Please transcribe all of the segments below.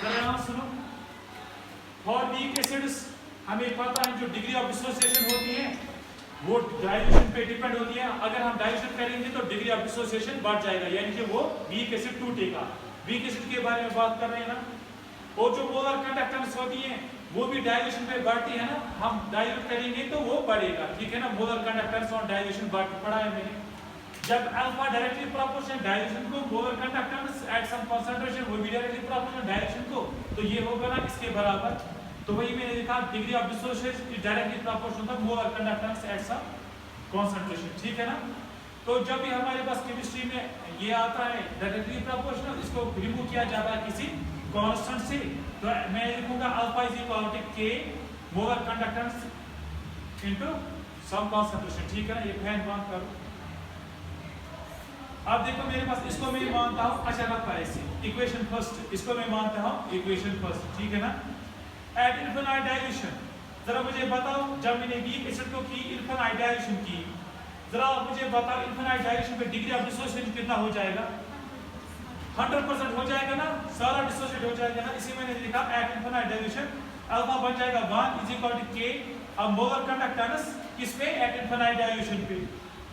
जरा यहाँ सुनो, फॉर वीक एसिड्स हमें पता है जो डिग्री ऑफ डिसोसिएशन होती है वो डाइल्यूशन पे डिपेंड होती है। अगर हम डाइल्यूशन करेंगे तो डिग्री ऑफ डिसोसिएशन बढ़ जाएगा, यानी कि वो वीक एसिड टूटेगा। वीक एसिड के बारे में बात कर रहे हैं ना, और जो मोलर कंडक्टेंस होती है वो भी डाइल्यूशन पे बढ़ती है ना, हम डाइल्यूट करेंगे तो वो बढ़ेगा, ठीक है ना। मोलर कंडक्टेंस और डाइल्यूशन पढ़ा है मैंने। जब अल्फा डायरेक्टली प्रोपोर्शनल डाइल्यूशन को, molar conductance at some concentration वो भी डायरेक्टली प्रोपोर्शनल डाइल्यूशन को, तो ये होगा ना इसके बराबर। तो वही मैंने लिखा degree of dissociation directly proportional था molar conductance at some concentration, ठीक है ना। तो जब भी हमारे पास केमिस्ट्री में ये आता है डायरेक्टली प्रोपोर्शनल, इसको रिमूव किया जाता है किसी कांस्टेंट से, तो मैं लिखूंगा अल्फा इज इक्वल टू के molar conductance into some concentration, ठीक है ना। ये फैन बंद करो। अब देखो मेरे पास, इसको मैं मानता हूं, अच्छा लगता है इसे इक्वेशन फर्स्ट, इसको मैं मानता हूं इक्वेशन फर्स्ट, ठीक है ना। एट इनफिनिट डाइल्यूशन, जरा मुझे बताओ जब मैंने वीक एसिड को की इनफिनिट डाइल्यूशन की, जरा मुझे बताओ इनफिनिट डाइल्यूशन पे डिग्री ऑफ डिसोसिएशन कितना हो जाएगा? 100% हो जाएगा ना, सारा डिसोसिएट हो जाएगा ना। इसी मैंने लिखा एट इनफिनिट डाइल्यूशन अल्फा बन जाएगा 1 इज इक्वल टू के, अब मोलर कंडक्टेंस किस पे? एट इनफिनिट डाइल्यूशन पे,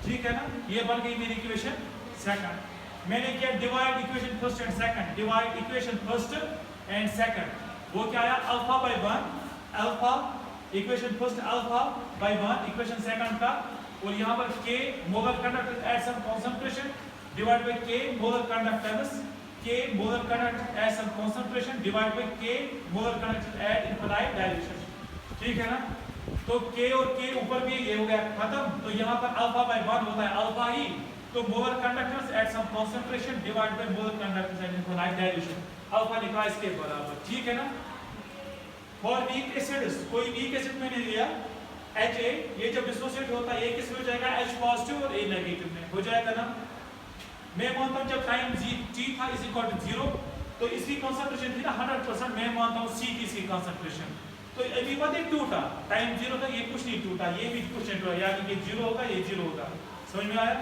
ठीक है ना। ये बन गई मेरी इक्वेशन सेकंड। मैंने किया divide equation first and second, divide equation first and second, वो क्या आया? Alpha by 1, alpha equation first alpha by 1 equation second का, और यहाँ पर के molar conductance at some concentration divide by के मोलर कंडक्टेंस, के molar conductance at some concentration divide by के molar conductance at infinite dilution, ठीक है ना। तो के और के ऊपर भी ये हो गया खत्म, तो यहाँ पर अल्फा बाय 1 होता है अल्फा ही, तो molar conductance at some concentration divide by molar conductance at infinite dilution, alpha निकला इसके बराबर, ठीक है ना। फॉर वीक एसिड्स, कोई वीक एसिड मैंने लिया Ha, ये जब डिसोसिएट होता है ये किस में हो जाएगा? H पॉजिटिव और A नेगेटिव में हो जाएगा ना। मैं मानता हूं जब टाइम t था इज इक्वल टू 0, तो इसकी कंसंट्रेशन थी ना 100%, मैं मानता हूं C की इसकी कंसंट्रेशन, तो अभी बात एक टूटा, टाइम 0 था, ये कुछ नहीं टूटा, ये भी कुछ नहीं टूटा, यानी कि 0 होगा, ये 0 होगा, समझ में आया।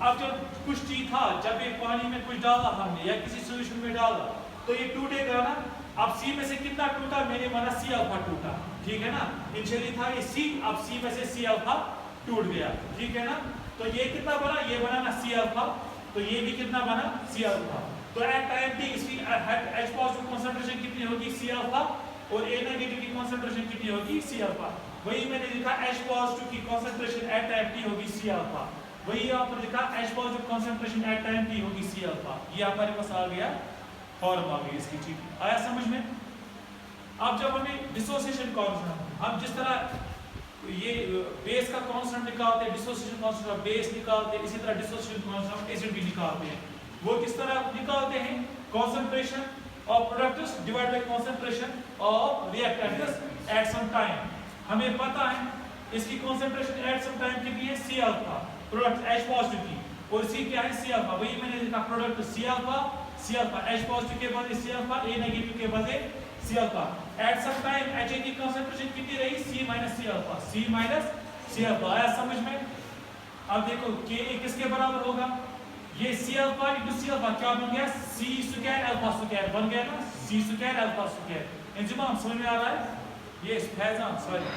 अब जब कुछ t था, जब ये पानी में कुछ डाला हमने या किसी सॉल्यूशन में डाला, तो ये टूटेगा ना। अब C में से कितना टूटा? मैंने माना C अल्फा टूटा, ठीक है ना। इनिशियली था ये C, अब C में से C अल्फा टूट गया, ठीक है ना। तो ये कितना बना? ये बना ना C अल्फा, तो ये भी कितना बना? C alpha. तो एट टाइम t इसकी H पॉजिटिव कंसंट्रेशन कितनी होगी? C अल्फा, और A नेगेटिव की कंसंट्रेशन कितनी होगी? C alpha. वही मैंने लिखा H पॉजिटिव की कंसंट्रेशन एट टाइम t होगी C अल्फा, वही यहाँ पर लिखा H positive concentration at time t होगी C अल्फा। ये हमारे पास आ गया फॉर्म आ गई इसकी, ठीक है, आया समझ में। अब जब हमें डिसोसिएशन कांस्टेंट, हम जिस तरह ये बेस का कांस्टेंट निकालते हैं, डिसोसिएशन कांस्टेंट ऑफ बेस निकालते हैं, इसी तरह डिसोसिएशन कांस्टेंट ऑफ एसिड भी निकालते हैं। वो किस तरह निकालते हैं? Concentration of products divide by concentration of reactants at some time. हमें पता है इसकी कंसंट्रेशन एट सम टाइम कितनी है? C alpha, product H positive की, और C क्या है? C alpha. वही मैंने लिखा product C alpha, C alpha, H positive के बदले C अल्फा, A नेगेटिव के बदले C alpha. At some time HA की कंसंट्रेशन कितनी रही? C minus C alpha, C minus C alpha, आया समझ में। अब देखो Ka किसके बराबर होगा? ये C alpha into C alpha क्या बन गया? C स्क्वायर अल्फा स्क्वायर बन गया ना, C square alpha square. Inzamam समझ में आ रहा है? ये फैजान सॉरी।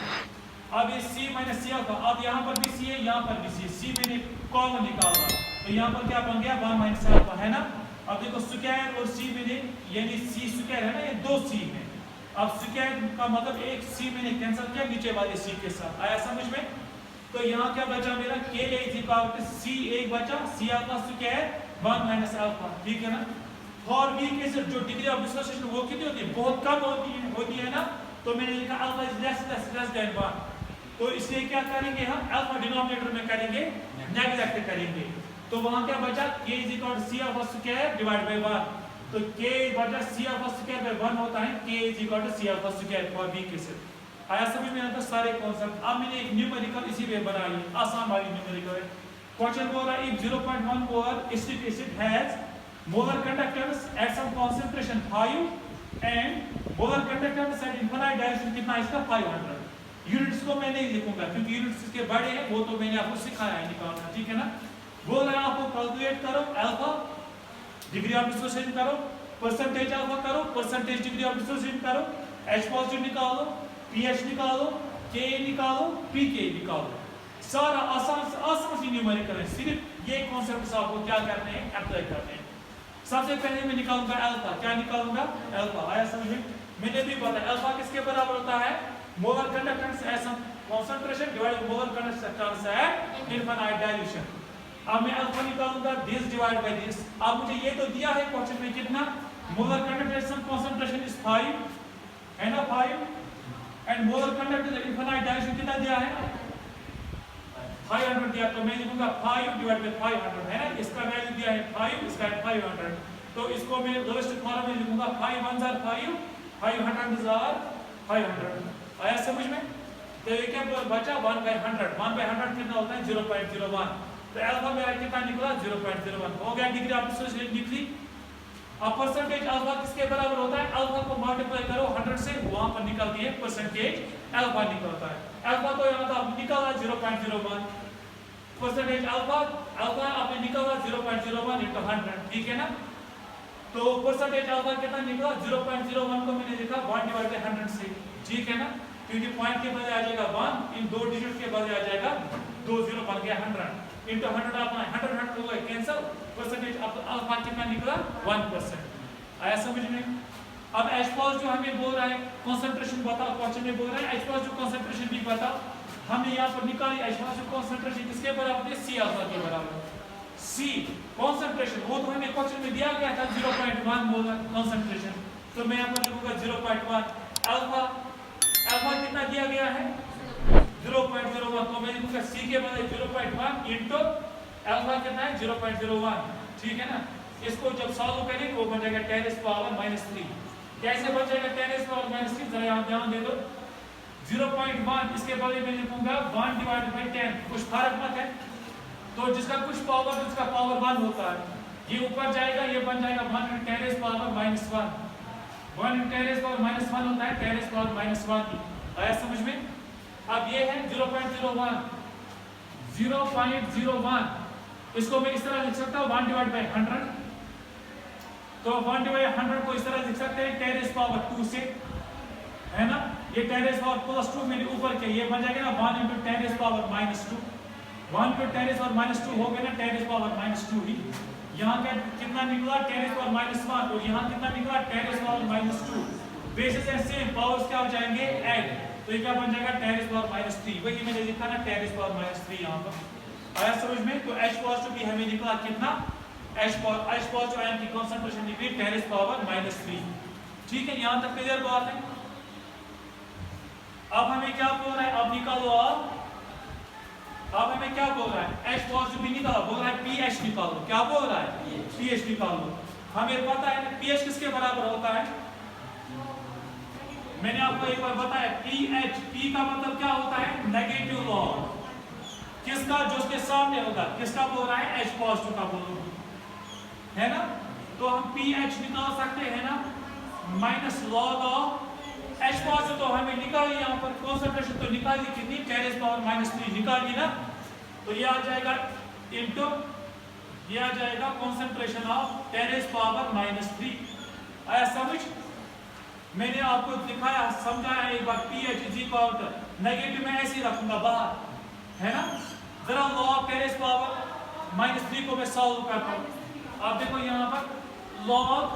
अब ये C माइनस C अल्फा, अब यहाँ पर भी C है, यहाँ पर भी C है, C मैंने कॉमन निकाला, तो यहाँ पर क्या बन गया? 1 माइनस अल्फा, है ना। अब देखो स्क्वायर और C मैंने, यानी C स्क्वायर है ना, ये 2 C है। अब स्क्वायर का मतलब एक C मैंने कैंसिल किया नीचे वाले C के साथ, आया समझ में। तो यहाँ क्या बचा मेरा? Ka is equal to C एक बचा, C alpha square 1 minus alpha, ठीक है ना। फॉर वीक एसिड जो डिग्री ऑफ डिसोसिएशन वो कितनी होती है? बहुत कम होती है ना, तो मैंने लिखा अल्फा इज लेस देन 1, तो इसलिए क्या करेंगे हम? अल्फा डिनोमिनेटर में करेंगे, नेग्लेक्ट करेंगे, तो वहां क्या बचा? K is equal to C alpha square divide by 1, तो K बचा C अल्फा स्क्वायर बाय 1 होता है, K is equal to C alpha square for weak acid. आया समझ में? आता सारे कॉन्सेप्ट। अब मैंने एक न्यूमेरिकल इसी में बनाई, आसान वाली न्यूमेरिकल है। क्वेश्चन बोल रहा है if 0.1 molar acetic acid has molar conductance at some concentration 5 and molar conductance at infinite direction कितना? इसका 500। यूनिट्स को मैं नहीं लिखूंगा क्योंकि यूनिट्स इसके बड़े हैं, वो तो मैंने आपको सिखाया है निकालना, ठीक है ना। बोल रहा है आपको कैलकुलेट करो अल्फा, डिग्री ऑफ डिसोसिएशन करो, परसेंटेज अल्फा करो, परसेंटेज डिग्री ऑफ डिसोसिएशन करो, H पॉजिटिव निकालो, pH निकालो, Ka निकालो, pK निकालो। सारा आसान सी न्यूमेरिकल है, सिर्फ ये कॉन्सेप्ट आपको क्या करने हैं, अप्लाई करने हैं। सबसे पहले मैं निकालूंगा अल्फा। क्या निकालूंगा? अल्फा। आया समझ में? मैंने भी बताया अल्फा किसके बराबर होता है? Molar conductance S concentration divided molar conductance eight infinite dilution. अब मैं अल्फा निकालूंगा दिस डिवाइड बाय दिस। अब मुझे ये तो दिया है क्वेश्चन में कितना मोलर कंडक्टेंस कंसंट्रेशन इज 5 है ना, 5 and molar conductance infinite dilution कितना दिया है? 500 दिया। तो मैं लिखूंगा 5 डिवाइड बाय 500 है ना, इसका वैल्यू दिया है 5, इसका है 500। तो इसको मैं लोएस्ट फॉर्म में लिखूंगा 5 1 are 5, 500 are 500। आया समझ में? तो ये क्या बचा 1/100। 1/100 कितना होता है? 0.01। तो अल्फा मेरा कितना निकला? 0.01। हो गया डिग्री ऑफ डिसोसिएशन निकली। अब परसेंटेज अल्फा किसके बराबर होता है? अल्फा को मल्टीप्लाई करो 100 से, वहां पर निकल दिए परसेंटेज अल्फा निकलता है। अल्फा तो यहां था निकला 0.01। परसेंटेज अल्फा आपने निकला 0.01 into 100, ठीक है ना। तो परसेंटेज अल्फा कितना निकला? 0.01 को मैंने लिखा 1 डिवाइड बाय 100 से, ठीक है ना, क्योंकि पॉइंट के बदले आ जाएगा 1, इन दो डिजिट के बदले आ जाएगा 2 0 बन गया 100 into 100 अपना 100 हो गया कैंसिल। परसेंटेज अल्फा कितना निकला? 1%। आया समझ में? अब H पॉजिटिव हमें बोल रहा है कंसंट्रेशन बताओ, क्वेश्चन में बोल रहा है H पॉजिटिव कंसंट्रेशन भी बताओ। हमने यहाँ पर निकाली H पॉजिटिव कंसंट्रेशन किसके बराबर है? C अल्फा के बराबर। C कंसंट्रेशन वो तो हमें क्वेश्चन में दिया गया था 0.1 मोलर कंसंट्रेशन। तो मैं यहाँ पर लिखूंगा 0.1। अल्फा कितना दिया गया है? 0.01। तो मैं लिखूंगा C के बदले 0.1 into अल्फा कितना है? 0.01, ठीक है ना। इसको जब सॉल्व करेंगे वो बन जाएगा 10⁻³ कैसे बन जाएगा 10⁻³ जरा यहाँ ध्यान दे दो। 0.1 इसके बदले में लिखूंगा 1 डिवाइडेड बाय 10, कुछ फर्क मत है। तो जिसका कुछ पावर उसका पावर 1 होता है, ये ऊपर जाएगा, ये बन जाएगा 1 × 10⁻⁻1। 1 × 10⁻⁻1 होता है 10⁻⁻1। आया समझ में? अब ये है 0.01, 0.01 इसको मैं इस तरह लिख सकता हूँ 1 डिवाइड बाय 100। तो 1 डिवाइड 100 को इस तरह लिख सकते हैं 10⁻² से, है ना। ये 10⁻+2 मेरे ऊपर के ये बन जाएगा ना 1 × 10⁻−2। 1 × 10⁻² हो गया ना 10⁻−2 ही। यहाँ का कितना निकला 10⁻−1 और यहाँ कितना निकला 10⁻−2। बेसिस एंड सेम पावर्स क्या हो जाएंगे? ऐड। तो ये क्या बन जाएगा 10⁻3। वही मैंने लिखा ना 10⁻3 यहाँ पर। आया समझ में? तो H पॉजिटिव भी हमें निकला कितना? H पॉजिटिव आयन की कंसंट्रेशन निकली 10⁻3। ठीक है, यहाँ तक क्लियर बात है। अब हमें क्या बोल रहा है? अब निकालो आप। अब हमें क्या बोल रहा है? H पॉजिटिव भी निकालो, बोल रहा है pH निकालो। क्या बोल रहा है? pH निकालो। हमें पता है ना pH किसके बराबर होता है? मैंने आपको एक बार बताया pH, P का मतलब क्या होता है? Negative log. किसका? जो उसके सामने होगा। किसका बोल रहा है? H पॉजिटिव का बोल रहा है ना। तो हम pH निकाल सकते हैं ना, -log ऑफ H पॉजिटिव। तो हमें निकाली यहाँ पर कंसंट्रेशन तो निकाली कितनी? 10⁻³ निकाली ना। तो ये आ जाएगा इनटू ये आ जाएगा कंसंट्रेशन ऑफ 10⁻3। आया समझ? मैंने आपको दिखाया समझाया एक बार pH is equal to negative में ऐसे ही रखूंगा बाहर, है ना। जरा log 10⁻³ को मैं सॉल्व करता हूँ। आप देखो यहाँ पर log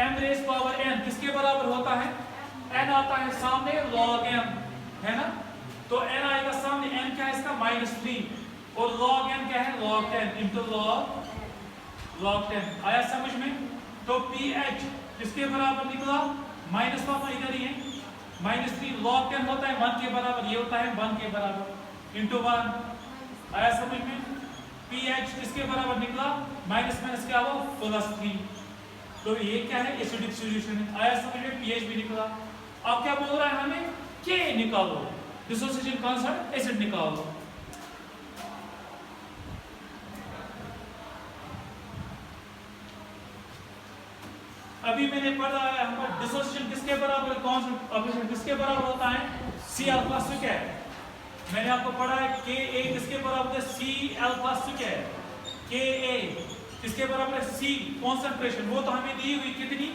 m⁻n किसके बराबर होता है? n आता है सामने log m, है ना। तो n आएगा सामने, n क्या है इसका? -3 और log n क्या है? log 10 into log 10। आया समझ में? तो pH किसके बराबर निकला? माइनस पापा इधर ही है, -3 log 10 होता है 1 के बराबर, ये होता है 1 के बराबर into 1। आया समझ में? pH किसके बराबर निकला? माइनस क्या हुआ? +3। तो ये क्या है? एसिडिक सॉल्यूशन है। आया समझ में? pH भी निकला। अब क्या बोल रहा है हमें? K निकालो, डिसोसिएशन कांस्टेंट एसिड निकालो। अभी मैंने पढ़ा है हमको डिसोसिएशन किसके बराबर कांस्टेंट किसके बराबर होता है? C⁴. मैंने आपको पढ़ा है Ka किसके बराबर है? C⁴. Ka इसके बराबर है सी कॉन्सेंट्रेशन, वो तो हमें दी हुई कितनी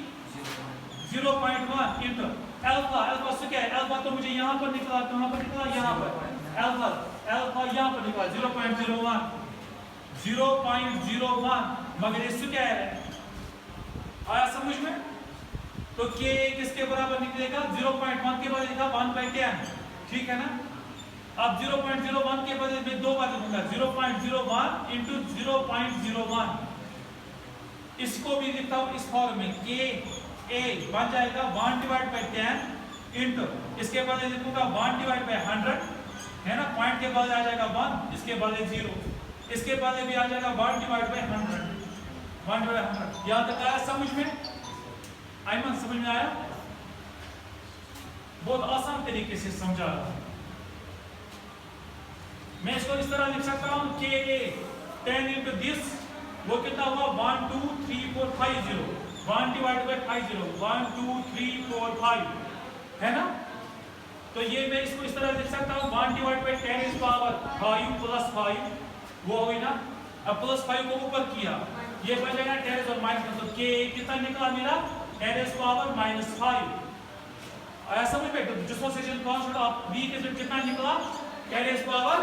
0.1 इंटू अल्फा। अल्फा से क्या है, अल्फा तो मुझे यहाँ पर निकला, कहाँ पर निकला, यहाँ पर अल्फा, अल्फा यहाँ पर निकला 0.01, 0.01, मगर इससे क्या है, आया समझ में? तो के किसके बराबर निकलेगा, 0.1 के बदले लिखा 1/10, ठीक है ना। अब 0.01 के बदले में दो बार लिखूंगा, 0.01 इंटू 0.01, इसको भी लिखता हूं इस फॉर्म में, के ए बन जाएगा 1/10 इंटू, इसके बदले लिखूंगा 1/100, है ना, पॉइंट के बदले आ जाएगा 1, इसके बदले 0, इसके बदले भी आ जाएगा 1/100, 1/100। यहां तक आया समझ में? आयमन समझ में आया? बहुत आसान तरीके से समझा रहा हूं मैं। इसको इस तरह लिख सकता हूं, के ए 10 इंटू दिस, वो कितना हुआ 1 2 3 4 5 0, 1/5 0, 1 2 3 4 5, है ना। तो ये मैं इसको इस तरह लिख सकता हूं, 1/10 इज पावर 5 प्लस 5, वो हुई ना। अब प्लस 5 को ऊपर किया, ये बन जाएगा 10 और माइनस, तो के कितना निकला मेरा 10 पावर -5। आया समझ में? डिसोसिएशन कांस्टेंट ऑफ बी के कितना निकला 10 पावर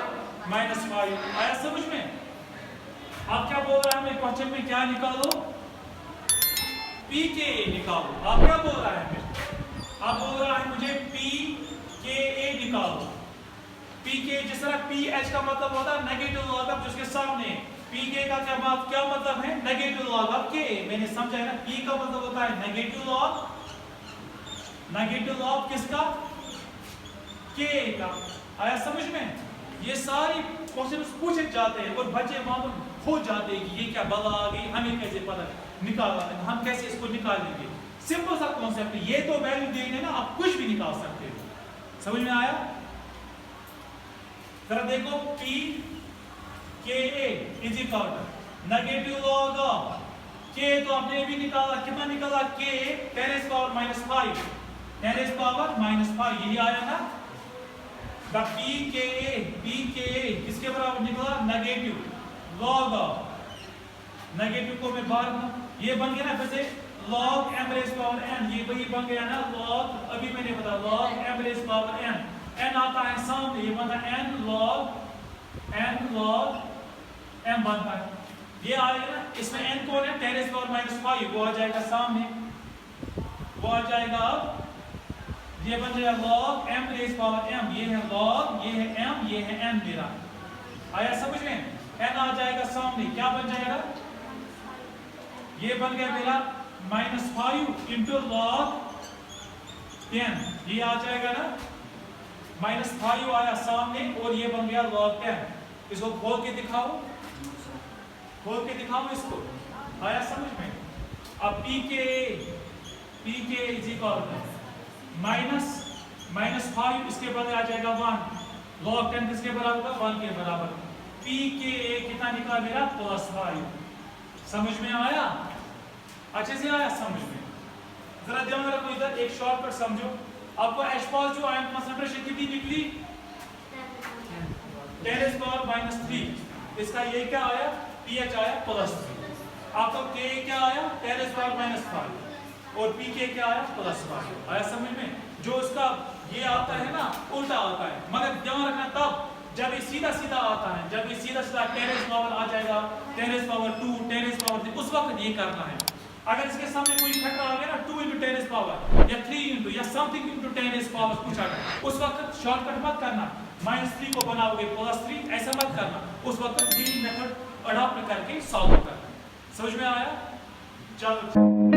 -5। आया समझ में? आप क्या बोल रहा है हमें क्वेश्चन में, क्या निकालो, पी के ए निकालो। आप क्या बोल रहा है हमें? आप बोल रहा है मुझे पी के ए निकालो। पी के, जिस तरह पी एच का मतलब होता है नेगेटिव लॉग ऑफ जिसके सामने, पी के का क्या मतलब है, नेगेटिव लॉग ऑफ के। मैंने समझा है ना, पी का मतलब होता है नेगेटिव लॉग, नेगेटिव लॉग किसका, के का। आया समझ में? ये सारी क्वेश्चंस पूछे जाते हैं और बच्चे मालूम हो जाते हैं कि ये क्या बला आ गई, हमें कैसे पता निकालना है, हम कैसे इसको निकालेंगे। सिंपल सा कॉन्सेप्ट है, ये तो वैल्यू देने ना आप कुछ भी निकाल सकते हो। समझ में आया? जरा देखो, P K A is equal to negative log of K, तो आपने भी निकाला, कितना निकाला, के 10 पावर -5, 10 पावर -5, यही आया ना। पी के ए किसके बराबर निकला, नेगेटिव लॉग ऑफ, नेगेटिव को मैं बाहर दूं, ये बन गया ना फिर से log m raised power n, ये वही बन गया ना log, अभी मैंने बताया log m raised power n, n आता है सामने, ये बनता है n log m बनता है, ये आएगा ना। इसमें n कौन है, 10 पावर -5, वो आ जाएगा सामने, वो आ जाएगा। अब ये बन जाएगा log m raised power m, ये है log, ये है m, ये है n मेरा। आया समझ में? n आ जाएगा सामने, क्या बन जाएगा, ये बन गया मेरा -5 इंटू log 10, ये आ जाएगा ना, -5 आया सामने और ये बन गया log 10। इसको खोल के दिखाओ, खोल के दिखाओ इसको। आया समझ में? अब पी के इज इक्वल टू -5, इसके बाद आ जाएगा 1, log 10 किसके बराबर होगा, 1 के बराबर। पी के कितना निकला मेरा, +5। समझ में आया? अच्छे से आया समझ में? जरा ध्यान रखो, इधर एक शॉर्टकट समझो। आपको H पॉजिटिव आयन कंसंट्रेशन कितनी निकली, 10 पावर -3, इसका ये क्या आया, pH आया +3। आपका K क्या आया, 10 पावर -5, और Pk क्या आया, +5। आया समझ में? जो इसका ये आता है ना, उल्टा आता है, मगर ध्यान रखना तब जब ये सीधा सीधा आता है, जब ये सीधा सीधा 10 पावर आ जाएगा, 10 पावर 2, 10 पावर 3, उस वक्त ये करना है। अगर इसके सामने कोई फैक्टर आ गया ना, 2 into 10 पावर या 3 into या समथिंग into 10 पावर कुछ आ गया, उस वक्त शॉर्टकट मत करना, -3 को बनाओगे +3, ऐसा मत करना। उस वक्त यही मेथड अडॉप्ट करके सॉल्व करना। समझ में आया? चलो।